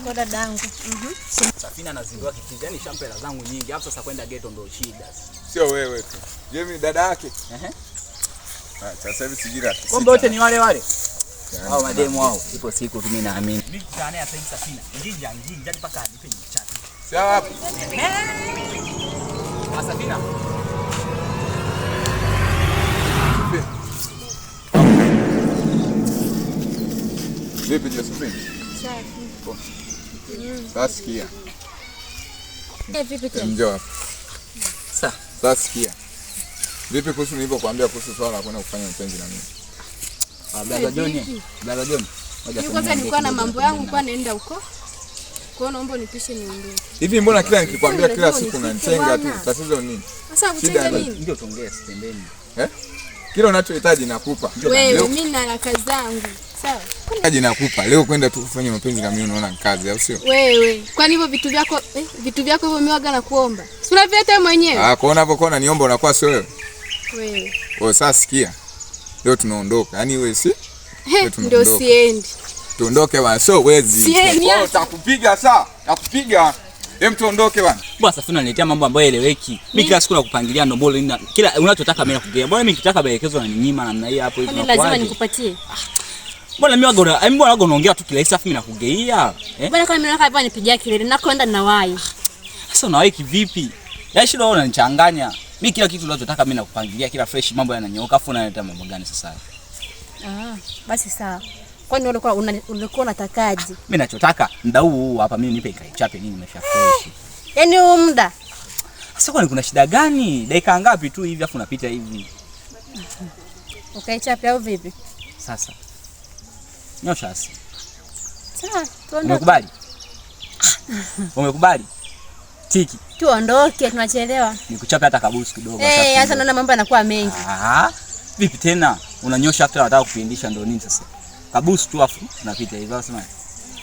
Kwa dadangu. Safina anazindua kitu gani? Shampela zangu nyingi. Hapo sasa kwenda ghetto ndio shida. Sio wewe tu. Mimi dada yake. Sasa hivi sigira. Kumbe wote ni wale wale. Hao mademu wao. Ipo siku tu mimi naamini. Mimi jana ya Safina. Njinja hadi paka nipe chat. Sawa hapo. Safina. Vipi Josephine? Sasa sikia. Vipi tena? Njoo hapa. Sasa sikia. Vipi kuhusu nilipokuambia kuhusu swala la kwenda kufanya mpenzi na mimi? Blaza John. Kwanza nilikuwa na mambo yangu kwa naenda huko. Kwa hiyo naomba unipishe niondoke. Hivi mbona kila nikikwambia kila siku unanitenga tu? Tatizo nini? Sasa kutenga nini? Ndio tuongee sitembeni. Kile unachohitaji nakupa. Wewe mimi na haraka zangu. Sawa? Haji nakupa. Leo kwenda tu kufanya mapenzi na mimi unaona ni kazi au sio? Wewe, kwani hivyo vitu vyako hivyo miwaga na kuomba? Si unavieta mwenyewe? Kuona hapo kona niomba unakuwa sio wewe. Wewe. Sasa sikia. Leo tunaondoka. Yaani wewe si? Ndio siendi. Tuondoke bwana. So wezi. Utakupiga saa. Nakupiga. Tuondoke bwana. Bwana Safina unaletea mambo ambayo eleweki. Mimi kila siku nakupangilia ndombolo kila unachotaka mimi nakugea. Bwana mimi nikitaka maelekezo na ninyima namna hii hapo hivi nakuaje? Lazima nikupatie. Mbona mimi waga unaongea tu kila saa mimi nakugeia. Mbona kama mimi nataka hapa nipigia kelele na kwenda na wai. Sasa unawahi kivipi? Yaani shida wewe unanichanganya. Mimi kila kitu unachotaka mimi nakupangilia kila fresh mambo yananyooka afu unaleta mambo gani sasa? Basi sawa. Kwani ulikuwa unatakaje? Mimi nachotaka muda huu hapa mimi nipe ikaichape nini nimesha fresh. Yaani huu muda. Sasa kwani kuna shida gani? Dakika ngapi tu hivi afu unapita hivi? Ukaichape au vipi? Sasa. Nyosha asi. Sawa, tuondoke. Umekubali? Umekubali? Tiki. Tuondoke, tunachelewa. Nikuchape hata kabusu kidogo sasa naona mambo yanakuwa mengi. Vipi tena? Unanyosha hata unataka kupindisha ndio nini sasa? Kabusu tu afu tunapita hivi unasema.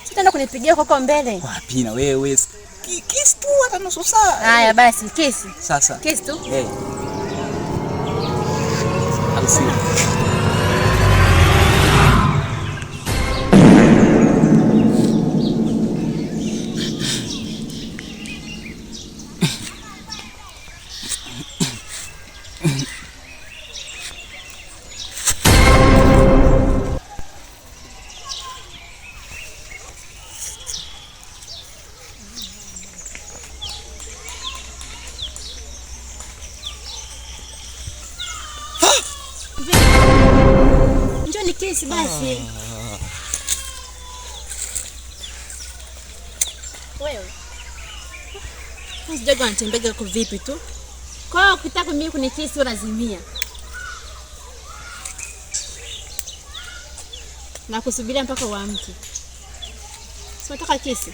Sitaenda kunipigia huko mbele. Wapi na wewe? Kiss tu hata nusu saa. Haya basi, kiss. Sasa. Kiss tu. Alisi. Njoo ni kesi basi. Wewe. Unajua anatembea kwa vipi tu? Kwa hiyo ukitaka mimi kunikisi unazimia. Na kusubiria mpaka uamke. Sio nataka kesi.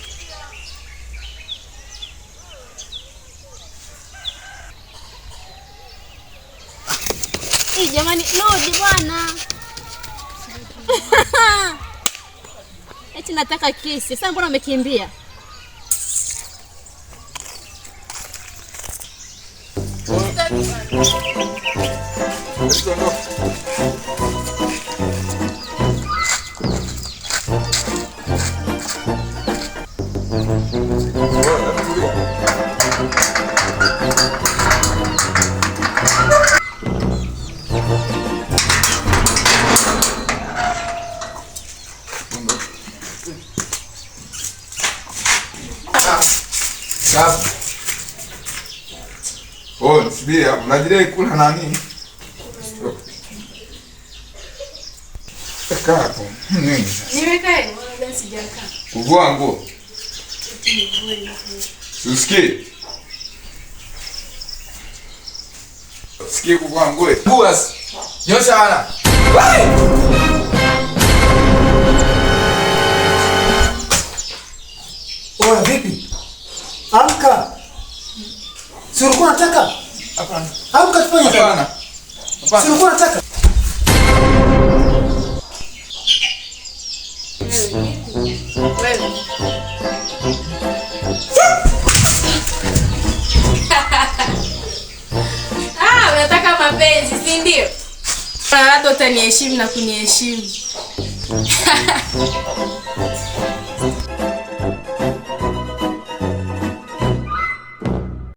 Jamani, lodi bwana. Eti nataka kesi. Sasa mbona umekimbia? Subiri, unajidai kula nani? Kaa hapo. Niwekae, wala sijakaa. Kuvua nguo. Usikie. Usikie kuvua nguo. Buas. Nyosha wana. Oya vipi? Amka. Si ulikuwa unataka? Hapana. Amka tufanye kazi. Hapana. Si ulikuwa unataka? Wewe. Unataka mapenzi, si ndio? Labda utaniheshimu na kuniheshimu.